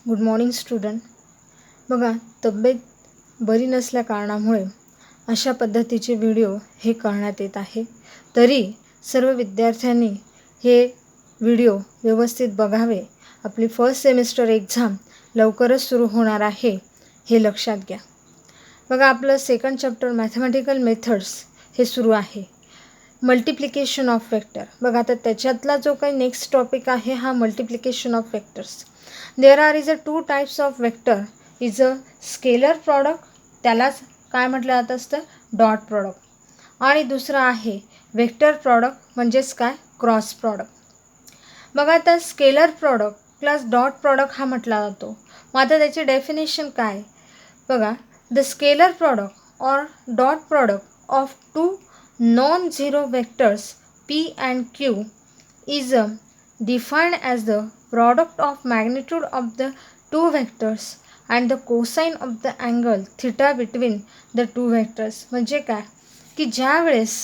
Good morning student. बघा, तब्येत बरी नसल्या कारणामुळे अशा पद्धतीचे व्हिडिओ हे करण्यात येत आहे. तरी सर्व विद्यार्थ्यांनी हे व्हिडिओ व्यवस्थित बघावे. आपली फर्स्ट सेमिस्टर एक्झाम लवकरच सुरू होणार आहे हे लक्षात घ्या. बघा, आपलं सेकंड चॅप्टर मॅथमॅटिकल मेथड्स हे सुरू आहे. Multiplication of vector. बघा, आता त्याच्यातला जो काही नेक्स्ट टॉपिक आहे हा multiplication of vectors. There are is a 2 types of vector. Is a scalar product, त्यालाच काय म्हटलं जातं असतं, डॉट प्रॉडक्ट. आणि दुसरं आहे वेक्टर प्रॉडक्ट, म्हणजेच काय, क्रॉस प्रॉडक्ट. बघा, आता scalar product plus dot product हा म्हटला जातो. मग आता त्याची डेफिनेशन काय. बघा, द स्केलर प्रॉडक्ट और dot product of 2 non-zero vectors p and q is defined as the product of magnitude of the two vectors and the cosine of the angle theta between the two vectors. म्हणजे काय की ज्या वेळेस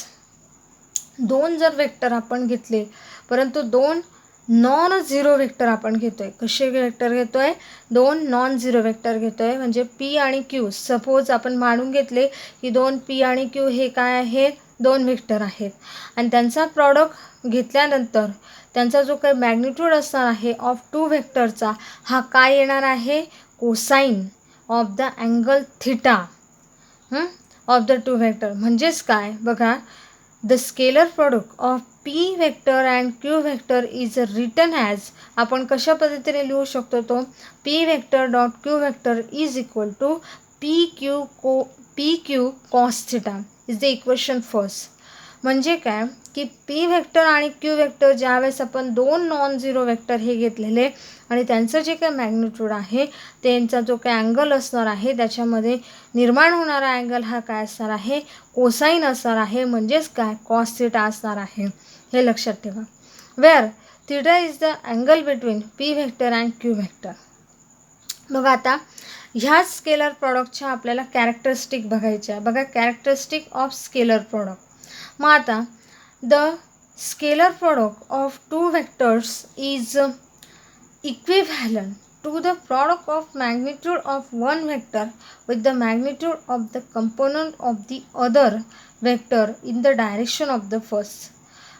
दोन जर vector आपण घेतले, परंतु दोन नॉन झिरो वेक्टर आपण घेतोय. कसे वेक्टर घेतोय, दोन नॉन झिरो वेक्टर घेतोय. म्हणजे पी आणि क्यू. सपोज आपण मानून घेतले की दोन पी आणि क्यू हे काय आहेत, दोन वेक्टर आहेत. आणि त्यांचा प्रॉडक्ट घेतल्यानंतर त्यांचा जो काही मॅग्निट्यूड असणार आहे ऑफ 2 वेक्टरचा हा काय येणार आहे, cosine of the angle theta of the 2 vector. म्हणजेच काय, बघा, the scalar product of P vector and Q vector is written as, आपण कशा पद्धतीने लिहू शकतो तो, P vector dot Q vector is equal to P Q cos theta is the equation first. म्हणजे काय की पी वेक्टर आणि क्यू वेक्टर ज्यावेळेस आपण दोन नॉन झिरो वेक्टर हे घेतलेले आणि त्यांचं जे काही मॅग्निट्यूड आहे त्यांचा जो काही अँगल असणार आहे त्याच्यामध्ये निर्माण होणारा अँगल हा काय असणार आहे, कोसाइन असणार आहे. म्हणजेच काय, कॉस थिटा असणार आहे. हे लक्षात ठेवा. Where theta is the angle between P vector and Q vector. बघा, आता ह्या स्केलर प्रॉडक्टच्या आपल्याला कॅरेक्टरिस्टिक बघायच्या. बघा, कॅरेक्टरिस्टिक ऑफ स्केलर प्रॉडक्ट. मग आता the scalar product of 2 vectors is equivalent to the product of magnitude of one vector with the magnitude of the component of the other vector in the direction of the first.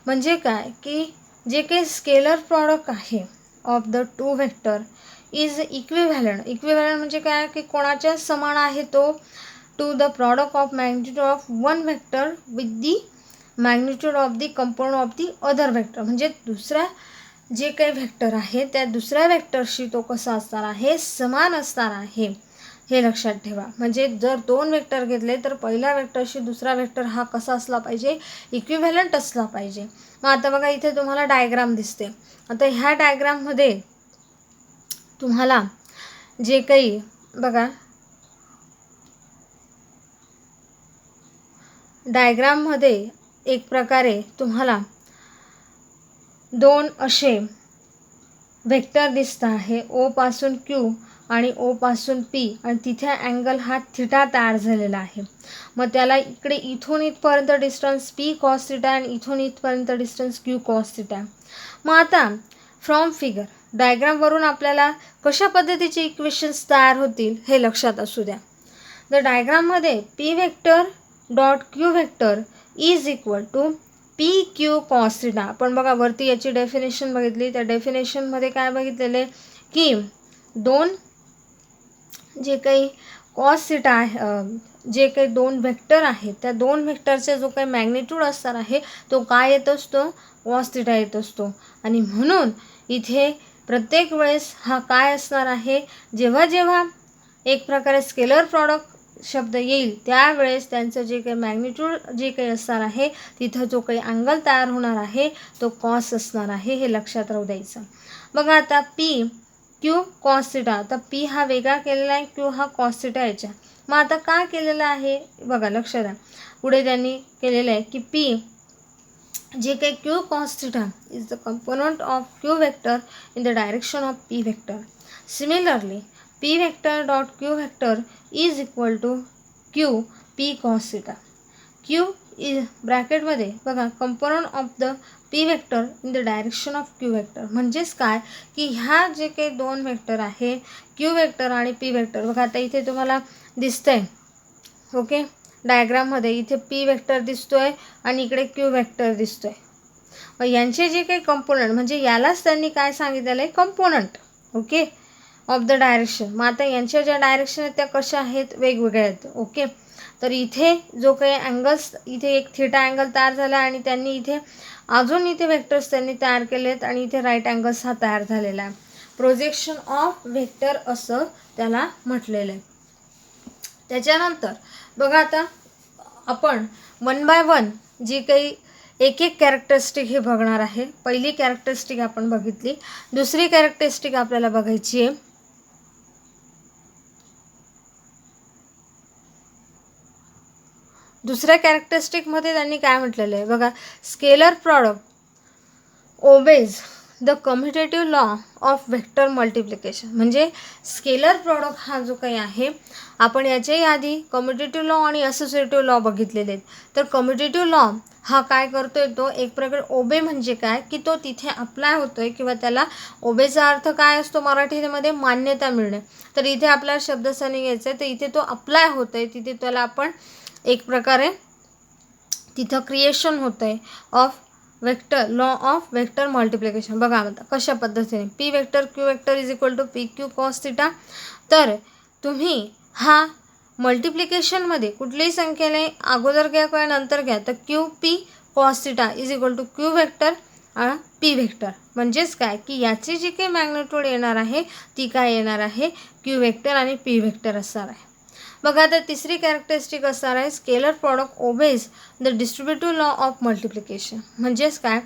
म्हणजे काय की जे काही scalar product आहे of the 2 vector is equivalent. Equivalent म्हणजे काय की कोणाच्या समान आहे तो, to the product of magnitude of one vector with the magnitude of the component of the other vector. म्हणजे दुसऱ्या जे काही वेक्टर आहे त्या दुसऱ्या वेक्टरशी तो कसा असणार आहे, समान असणार आहे. हे लक्षात ठेवा. म्हणजे जर दोन वेक्टर घेतले तर पहिल्या वेक्टरशी दुसरा वेक्टर हा कसा असला पाहिजे, इक्विव्हॅलंट असला पाहिजे. मग आता बघा, इथे तुम्हाला डायग्राम दिसते. आता ह्या डायग्राममध्ये तुम्हाला जे काही, बघा, डायग्राममध्ये एक प्रकारे तुम्हाला दोन असे वेक्टर दिसत आहे, ओ पासून क्यू आणि ओ पासून पी, आणि तिथे अँगल हा थिटा तयार झालेला आहे. मग त्याला इकडे इथून इथपर्यंत डिस्टन्स पी कॉस थिटा आणि इथून इथपर्यंत डिस्टन्स क्यू कॉस थिटा. मग आता फ्रॉम फिगर डायग्रामवरून आपल्याला कशा पद्धतीचे इक्वेशन्स तयार होतील हे लक्षात असू द्या. द डायग्राममध्ये P vector dot Q vector is equal to P Q cos theta. आपण बघा वरती याची डेफिनेशन बघितली. त्या डेफिनेशनमध्ये काय बघितलेले की दोन जे काही कॉस थिटा आहे, जे काही दोन वेक्टर आहेत त्या दोन वेक्टरचा जो काही मॅग्निट्यूड असणार आहे तो काय येत असतो, कॉस थिटा येत असतो. आणि म्हणून इथे प्रत्येक वेळेस हा काय असणार आहे, जेव्हा जेव्हा एक प्रकारे स्केलर प्रॉडक्ट शब्द येईल त्यावेळेस त्यांचं जे काही मॅग्निट्यूड जे काही असणार आहे तिथं जो काही अँगल तयार होणार आहे तो कॉस असणार आहे. हे लक्षात राहू द्यायचं. बघा, आता पी क्यू कॉस थिटा. तर पी हा वेगळा केलेला आहे, क्यू हा कॉस थिटा याच्या. मग आता काय केलेलं आहे बघा, लक्षात द्या. पुढे त्यांनी केलेलं आहे की पी जे काही Q cos theta is the component of Q vector in the direction of P vector. Similarly P vector dot Q vector is equal to Q P cos theta. Q is ब्रॅकेटमध्ये बघा component of the P vector in the direction of Q vector. म्हणजेच काय की ह्या जे काही दोन vector आहे क्यू वेक्टर आणि पी वेक्टर, बघा आता इथे तुम्हाला दिसतंय ओके डायग्राममध्ये, इथे पी वेक्टर दिसतोय आणि इकडे क्यू वेक्टर दिसतोय. मग यांचे जे काही कंपोनंट म्हणजे यालाच त्यांनी काय सांगितलेलं आहे component okay of the direction. मग आता यांच्या ज्या डायरेक्शन आहेत त्या कशा आहेत वेगवेगळ्या आहेत ओके. तर इथे जो काही अँगल्स इथे एक थिटा अँगल तयार झाला आणि त्यांनी इथे अजून इथे वेक्टर्स त्यांनी तयार केले आहेत आणि इथे राईट अँगल्स हा तयार झालेला आहे. प्रोजेक्शन ऑफ वेक्टर असं त्याला म्हटलेलं आहे. त्याच्यानंतर बघा आता आपण वन बाय वन जी काही एक एक कॅरेक्टरिस्टिक हे बघणार आहे. पहिली कॅरेक्टरिस्टिक आपण बघितली, दुसरी कॅरेक्टरिस्टिक आपल्याला बघायची आहे. दुसऱ्या कॅरेक्टरिस्टिकमध्ये त्यांनी काय म्हटलेलं आहे बघा, scalar product obeys the commutative law of vector multiplication. म्हणजे स्केलर प्रॉडक्ट हा जो काही आहे आपण याच्याही आधी कम्युटेटिव्ह लॉ आणि असोसिएटिव्ह लॉ बघितलेले आहेत. तर कम्युटेटिव्ह लॉ हा काय करतोय, तो एक प्रकारे ओबे म्हणजे काय की तो तिथे अप्लाय होतोय किंवा त्याला ओबेचा अर्थ काय असतो मराठीमध्ये मान्यता मिळणे. तर इथे आपल्याला शब्दस्थानी घ्यायचं आहे, तर इथे तो अप्लाय होतोय, तिथे त्याला आपण एक प्रकारे तिथं क्रिएशन होतं आहे of vector law of vector multiplication. बघा आता कशा पद्धतीने P vector Q vector is equal to P Q cos theta. तर तुम्ही हा मल्टिप्लिकेशनमध्ये कुठलीही संख्येने अगोदर घ्या किंवा नंतर घ्या, तर Q P cos theta is equal to Q vector P vector. म्हणजेच काय की याची जी काही मॅग्निट्यूड येणार आहे ती काय येणार आहे क्यू वेक्टर आणि पी वेक्टर असणार आहे. बघा आता तिसरी कॅरेक्टरिस्टिक असणार आहे scalar product obeys the distributive law of multiplication. म्हणजेच काय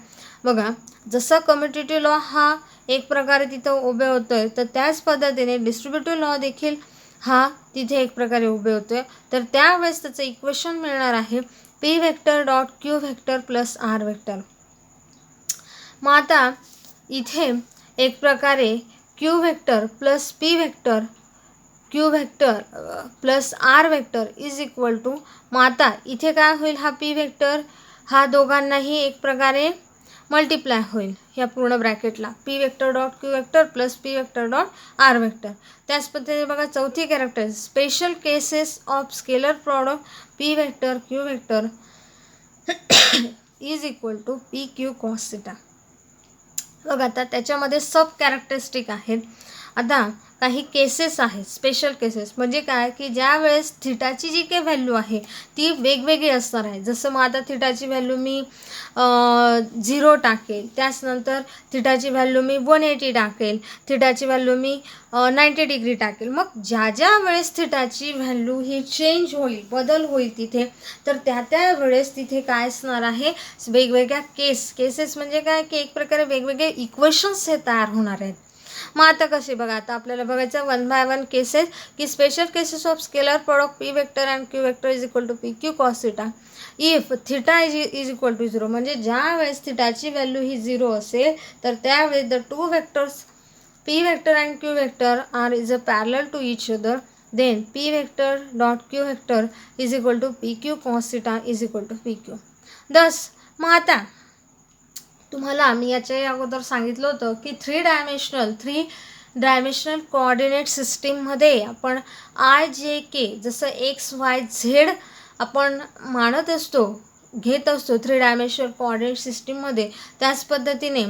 बघा, जसं कम्युटेटिव्ह लॉ हा एक प्रकारे तिथं उभे होतोय, तर त्याच पद्धतीने डिस्ट्रीब्युटिव्ह लॉ देखील हा तिथे एक प्रकारे उभे होतोय. तर त्यावेळेस त्याचं इक्वेशन मिळणार आहे P vector dot Q vector plus R vector. मग आता इथे एक प्रकारे Q vector plus P vector Q vector plus R vector is equal to, मग आता इथे काय होईल, हा पी वेक्टर हा दोघांनाही एक प्रकारे मल्टिप्लाय होईल ह्या पूर्ण ब्रॅकेटला, P vector dot Q vector plus P vector dot R vector. त्याच पद्धतीने बघा चौथी character special cases of scalar product P vector Q vector is equal to P Q cos theta. बघा आता त्याच्यामध्ये सब कॅरेक्टरिस्टिक आहेत. आता काही केसेस आहेत स्पेशल केसेस, म्हणजे काय की ज्या वेळेस थिटाची जी काही व्हॅल्यू आहे ती वेगवेगळी असणार आहे. जसं मग आता थिटाची व्हॅल्यू मी 0 टाकेल, त्याचनंतर थिटाची व्हॅल्यू मी 180 टाकेल, थिटाची व्हॅल्यू मी 90 डिग्री टाकेल. मग ज्या ज्या वेळेस थिटाची व्हॅल्यू ही चेंज होईल बदल होईल तिथे, तर त्या वेळेस तिथे काय असणार आहे वेगवेगळ्या केसेस म्हणजे काय की एक प्रकारे वेगवेगळे इक्वेशन्स हे तयार होणार आहेत. मग आता कसे बघा, आता आपल्याला बघायचं वन बाय वन केसेस की special cases of scalar product P vector and Q vector is equal to P Q cos theta if theta is equal to 0. म्हणजे ज्या वेळेस थिटाची व्हॅल्यू ही 0 असेल तर त्यावेळेस the two vectors P vector and Q vector are is a parallel to each other, then P vector dot Q vector is equal to P Q cos theta is equal to P Q. Thus मग आता तुम्हाला मी याच्या अगोदर सांगितलं होतं की three dimensional coordinate सिस्टीममध्ये आपण आय जे के जसं एक्स वाय झेड आपण मानत असतो घेत असतो थ्री डायमेन्शनल कोऑर्डिनेट सिस्टीममध्ये, त्याच पद्धतीने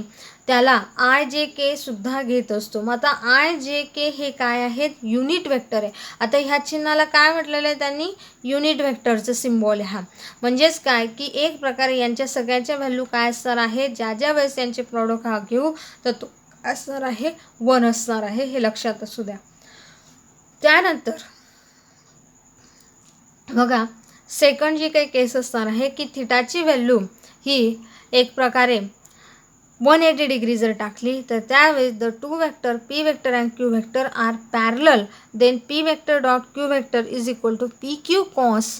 त्याला आय जे के सुद्धा घेत असतो. मग आता आय जे के हे काय आहेत युनिट वेक्टर आहे. आता ह्या चिन्हाला काय म्हटलेलं आहे त्यांनी युनिट वेक्टरचं सिम्बॉल आहे हा. म्हणजेच काय की एक प्रकारे यांच्या सगळ्यांच्या व्हॅल्यू काय असणार आहे, ज्या ज्या वेळेस यांचे प्रॉडक्ट हा घेऊ तर तो असणार आहे 1 असणार आहे, हे लक्षात असू द्या. त्यानंतर बघा सेकंड जी काही केस असणार आहे की थिटाची व्हॅल्यू ही एक प्रकारे 180 डिग्री जर टाकली तर त्यावेळेस the two vector P vector and Q vector are parallel, then P vector dot Q vector is equal to P Q cos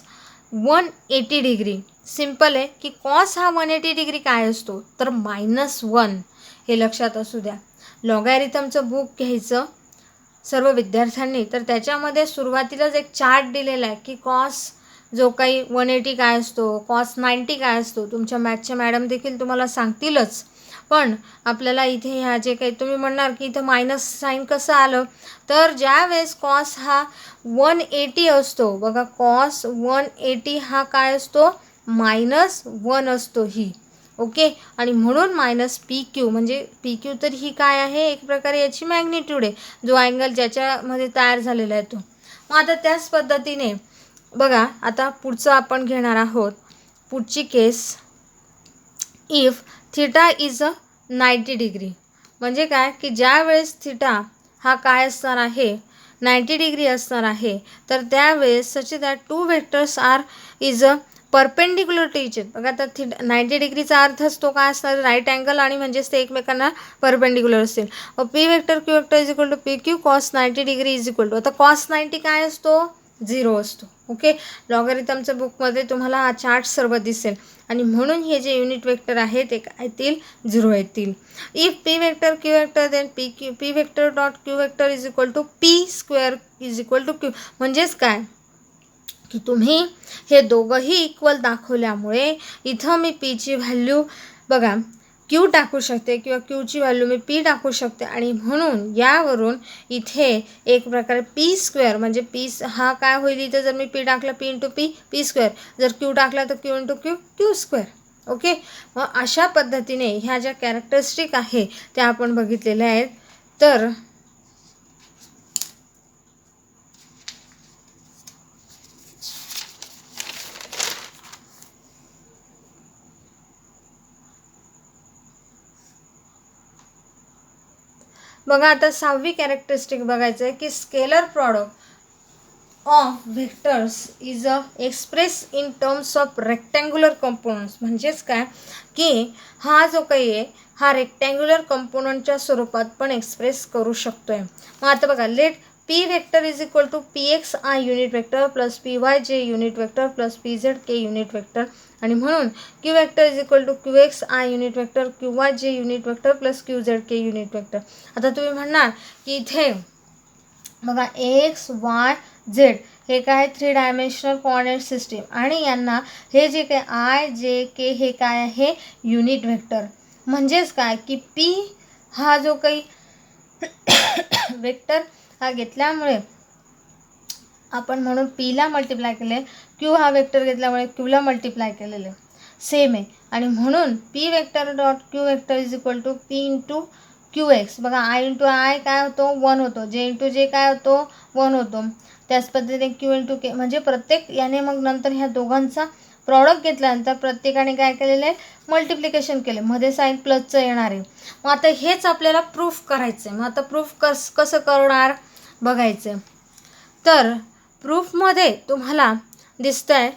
180 degree. Simple आहे की कॉस हा 180 डिग्री काय असतो तर -1, हे लक्षात असू द्या. लॉगॅरिथमचं बुक घ्यायचं सर्व विद्यार्थ्यांनी, तर त्याच्यामध्ये सुरुवातीलाच एक चार्ट दिलेला आहे की कॉस जो काही 180 काय असतो, कॉस 90 काय असतो, तुमच्या मॅथच्या मॅडम देखील तुम्हाला सांगतीलच. पण आपल्याला इथे ह्या जे काही तुम्ही म्हणणार की इथं मायनस साईन कसं आलं, तर ज्या वेळेस कॉस हा 180 असतो बघा, कॉस 180 हा काय असतो, -1 असतो ही. ओके, आणि म्हणून मायनस पी क्यू, म्हणजे पी क्यू तर ही काय आहे, एक प्रकारे याची मॅग्निट्यूड आहे, जो अँगल ज्याच्यामध्ये तयार झालेला आहे तो. मग आता त्याच पद्धतीने बघा, आता पुढचं आपण घेणार आहोत, पुढची case, if theta is a 90 degree. म्हणजे काय की ज्या वेळेस थिटा हा काय असणार आहे, 90 डिग्री असणार आहे, तर त्यावेळेस such that two vectors are is a perpendicular to each. बघा, आता 90 डिग्रीचा अर्थच तो काय असणार, राईट अँगल, आणि म्हणजेच ते एकमेकांना परपेंडिक्युलर असतील. P vector Q vector is equal to P Q cos 90 degree is equal to, आता कॉस 90 काय असतो, 0 असतो. ओके, लॉगरिथमच्या बुकमध्ये तुम्हाला हा चार्ट सर्व दिसेल, आणि म्हणून हे जे युनिट वेक्टर आहे ते काय येतील, 0 येतील. If P vector Q vector then P vector dot Q vector is equal to P square is equal to Q. म्हणजेच काय की तुम्ही हे दोघंही इक्वल दाखवल्यामुळे इथं मी पीची व्हॅल्यू बघा क्यू टाकू शकते, किंवा क्यूची व्हॅल्यू मी पी टाकू शकते, आणि म्हणून यावरून इथे एक प्रकारे पी स्क्वेअर, म्हणजे पी हा काय होईल, इथं जर मी पी टाकलं P into P, P square, जर क्यू टाकला तर Q into Q, Q square. Okay, मग अशा पद्धतीने ह्या ज्या कॅरेक्टरिस्टिक आहे त्या आपण बघितलेल्या आहेत. तर बघा, आता 6वी कॅरेक्टरिस्टिक बघायचं आहे की scalar product of vectors is a express in terms of rectangular components. म्हणजेच काय की हा जो काही आहे हा रेक्टँग्युलर कंपोनंटच्या स्वरूपात पण एक्सप्रेस करू शकतोय. मग आता बघा, let P vector is equal to P X I unit vector plus P Y J unit vector plus P Z K unit vector, आणि म्हणून Q vector is equal to Q X I unit vector Q Y J unit vector plus Q Z K unit vector. आता तुम्ही म्हणणार की इथे बघा x Y Z हे काय 3 डायमेन्शनल कोऑर्डिनेट सिस्टीम, आणि यांना हे जे काय आय जे के हे काय आहे, युनिट वेक्टर. म्हणजेच काय की पी हा जो काही वेक्टर हा घेतल्यामुळे आपण म्हणून पीला मल्टिप्लाय केले, क्यू हा वेक्टर घेतल्यामुळे क्यूला मल्टिप्लाय केलेले सेम आहे, आणि म्हणून P vector dot Q vector is equal to P into Q X. बघा, आय इंटू आय काय होतो, 1 होतो, जे इंटू जे काय होतो, 1 होतो. त्याच पद्धतीने क्यू इंटू के, म्हणजे प्रत्येक याने मग नंतर ह्या दोघांचा प्रॉडक्ट घेतल्यानंतर प्रत्येकाने काय केलेलं आहे, मल्टिप्लिकेशन केले, मध्ये साईन प्लसचं येणार आहे. मग आता हेच आपल्याला प्रूफ करायचं आहे. मग आता प्रूफ कसं करणार बघायचं. तर प्रूफमध्ये तुम्हाला दिसतं आहे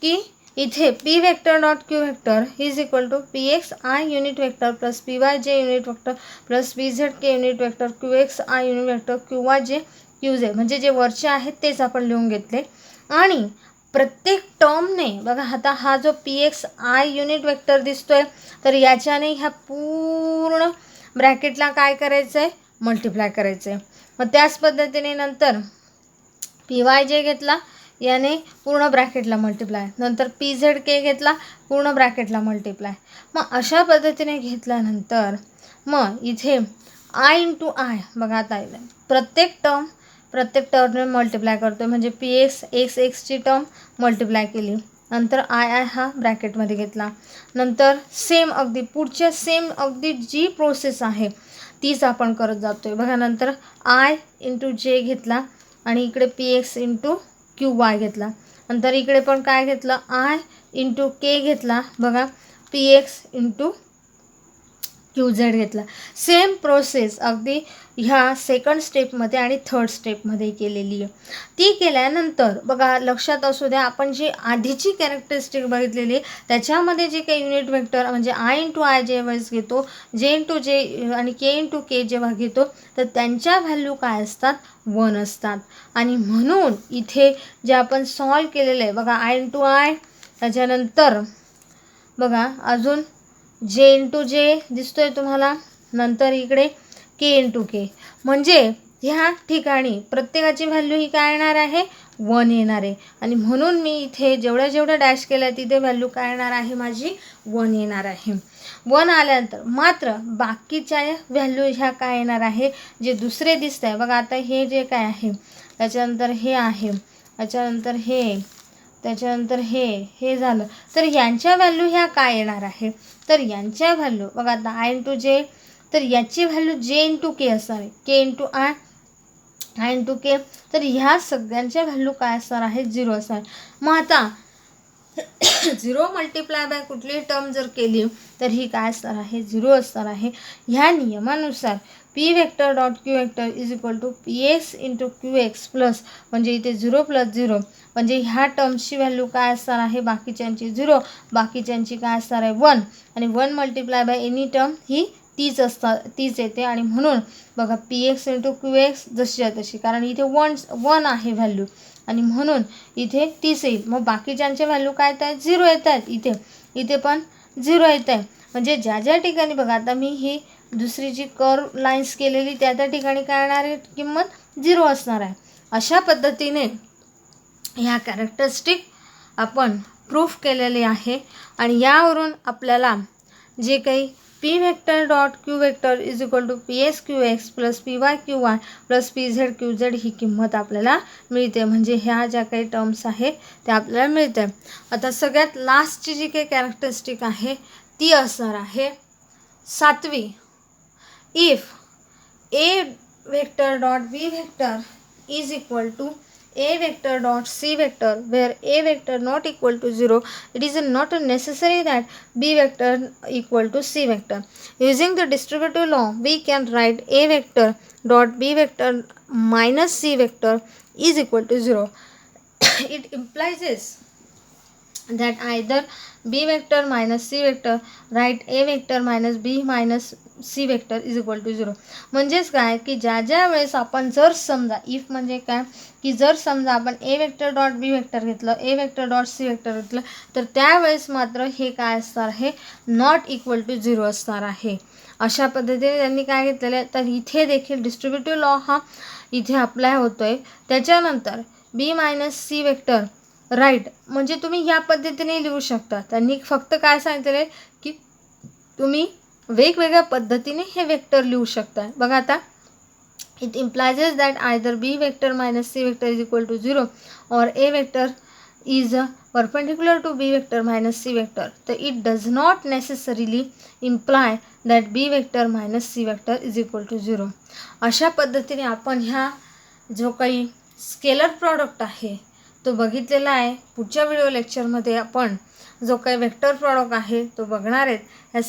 की इथे P vector dot Q vector is equal to P X I unit vector plus P Y J unit vector plus P Z K unit vector Q X I unit vector Q Y J Q Z, म्हणजे जे वरचे आहेत तेच आपण लिहून घेतले. आणि प्रत्येक टर्मने बघा, आता हा जो P X I unit vector दिसतोय, तर याच्याने ह्या पूर्ण ब्रॅकेटला काय करायचं आहे, मल्टिप्लाय करायचं आहे. मग त्याच पद्धतीने नंतर पी वाय जे घेतला याने पूर्ण ब्रॅकेटला मल्टिप्लाय, नंतर पी झेड के घेतला पूर्ण ब्रॅकेटला मल्टिप्लाय. मग अशा पद्धतीने घेतल्यानंतर मग इथे आय इंटू आय बघा, आता प्रत्येक टर्मने मल्टिप्लाय करतो, म्हणजे पी एक्सची टर्म मल्टिप्लाय केली, नंतर आय हा ब्रॅकेटमध्ये घेतला, नंतर सेम अगदी पुढच्या सेम अगदी जी प्रोसेस आहे तीच आपण करत जातो आहे. बघा, नंतर आय इंटू जे घेतला, आणि इकडे P X into Q Y घेतला, नंतर इकडे पण काय घेतलं, आय इंटू के घेतला, बघा P X into Q Z घेतला. सेम प्रोसेस अगदी ह्या सेकंड स्टेपमध्ये आणि थर्ड स्टेपमध्ये केलेली आहे. ती केल्यानंतर बघा, लक्षात असू द्या, आपण जी आधीची कॅरेक्टरिस्टिक बघितलेली त्याच्यामध्ये जे काही युनिट वेक्टर म्हणजे आय इंटू आय जेव्हा घेतो, जे इंटू जे आणि के इंटू के जेव्हा घेतो, तर त्यांच्या व्हॅल्यू काय असतात, 1 असतात. आणि म्हणून इथे जे आपण सॉल्व केलेलं आहे बघा, आय इंटू आय, त्याच्यानंतर बघा अजून जे इंटू जे दिसतोय तुम्हाला, नंतर इकडे के इंटू के, म्हणजे ह्या ठिकाणी प्रत्येकाची व्हॅल्यू ही काय येणार आहे 1 येणार आहे आणि म्हणून मी इथे जेवढं डॅश केलं आहे तिथे व्हॅल्यू काय येणार आहे माझी 1 येणार आहे. 1 आल्यानंतर मात्र बाकीच्या व्हॅल्यू ह्या काय येणार आहे जे दुसरे दिसत आहे बघा. आता हे जे काय आहे त्याच्यानंतर हे आहे, त्याच्यानंतर हे, त्याच्यानंतर हे झालं तर यांच्या व्हॅल्यू ह्या काय येणार आहे तर यांच्या व्हॅल्यू बघा आता आय इंटू जे, तर याची व्हॅल्यू जे इंटू के असणार आहे, के इंटू आय, आय इंटू के. तर ह्या सगळ्यांच्या व्हॅल्यू काय असणार आहे 0 असणार. मग आता 0 मल्टिप्लाय बाय कुठलीही टर्म जर केली तर ही काय असणार आहे 0 असणार आहे. ह्या नियमानुसार P vector dot Q vector is equal to P X into Q X plus म्हणजे इथे 0 प्लस 0 म्हणजे ह्या टर्म्सची व्हॅल्यू काय असणार आहे बाकीच्यांची 0, बाकीच्यांची काय असणार आहे 1 आणि 1 मल्टिप्लाय बाय एनी टर्म ही तीच येते आणि म्हणून बघा P X into Q x जशी आहे तशी, कारण इथे 1 आहे व्हॅल्यू आणि म्हणून इथे 30 येईल. मग बाकीच्यांचे व्हॅल्यू काय येत आहेत 0 येत आहेत. इथे पण 0 येत आहे. म्हणजे ज्या ठिकाणी बघा आता मी ही दुसरी जी कर्व लाईन्स केलेली त्या ठिकाणी काय येणार आहे किंमत 0 असणार आहे. अशा पद्धतीने ह्या कॅरेक्टरिस्टिक आपण प्रूफ केलेले आहे आणि यावरून आपल्याला जे काही P vector dot Q vector is equal to P S Q X plus P Y Q Y plus P Z Q Z ही किंमत आपल्याला मिळते. म्हणजे ह्या ज्या काही टर्म्स आहे त्या आपल्याला मिळते. आता सगळ्यात लास्टची जी काही कॅरेक्टरिस्टिक आहे ती असणार आहे 7वी. If A vector dot B vector is equal to a vector dot c vector where a vector not equal to 0, it is not necessary that b vector equal to c vector. Using the distributive law we can write a vector dot b vector minus c vector is equal to 0. It implies that either b vector minus c vector write a vector minus b minus c vector is equal to 0. म्हणजेच काय की ज्या वेळेस आपण जर समजा if म्हणजे काय की जर समजा आपण ए वेक्टर डॉट बी वेक्टर घेतलं, ए वेक्टर डॉट सी वेक्टर घेतलं तर त्यावेळेस मात्र हे काय असणार आहे नॉट इक्वल टू 0 असणार आहे. अशा पद्धतीने त्यांनी काय घेतलेलं आहे तर इथे देखील डिस्ट्रीब्युटिव्ह लॉ हा इथे अप्लाय होतो आहे. त्याच्यानंतर बी मायनस सी वेक्टर राईट म्हणजे तुम्ही या पद्धतीने लिहू शकता. त्यांनी फक्त काय सांगितलेलं आहे की तुम्ही वेगवेगळ्या पद्धतीने हे वेक्टर लिहू शकता. बघा आता it implies that either b vector minus c vector is equal to 0 or a vector is perpendicular to b vector minus c vector. So it does not necessarily imply that b vector minus c vector is equal to 0. अशा पद्धतीने आपण ह्या जो काही scalar product आहे तो बघितलेला आहे. पुढच्या व्हिडिओ लेक्चरमध्ये आपण जो काही वेक्टर प्रॉडक्ट आहे तो बघणार आहेत. ह्या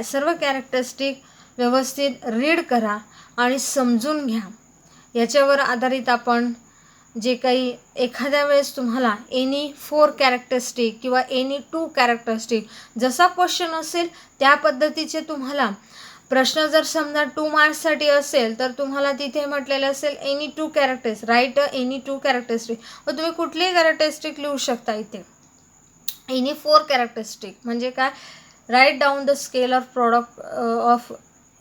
सर्व कॅरेक्टरिस्टिक व्यवस्थित रीड करा आणि समजून घ्या. याच्यावर आधारित आपण जे काही एखाद्या वेळेस तुम्हाला एनी 4 कॅरेक्टरिस्टिक किंवा एनी 2 कॅरेक्टरिस्टिक जसा क्वेश्चन असेल त्या पद्धतीचे तुम्हाला प्रश्न जर समजा 2 मार्क्ससाठी असेल तर तुम्हाला तिथे म्हटलेलं असेल any 2 characteristic write any 2 characteristic व तुम्ही कुठलीही कॅरेक्टरिस्टिक लिहू शकता. इथे एनी 4 कॅरेक्टरिस्टिक म्हणजे काय write down the scalar product of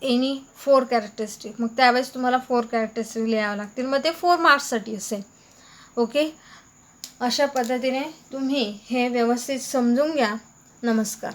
any 4 characteristic. मग त्यावेळेस तुम्हाला 4 कॅरेक्टरिस्टिक लिहावं लागतील. मग ते 4 मार्क्ससाठी असेल. ओके, अशा पद्धतीने तुम्ही हे व्यवस्थित समजून घ्या. नमस्कार.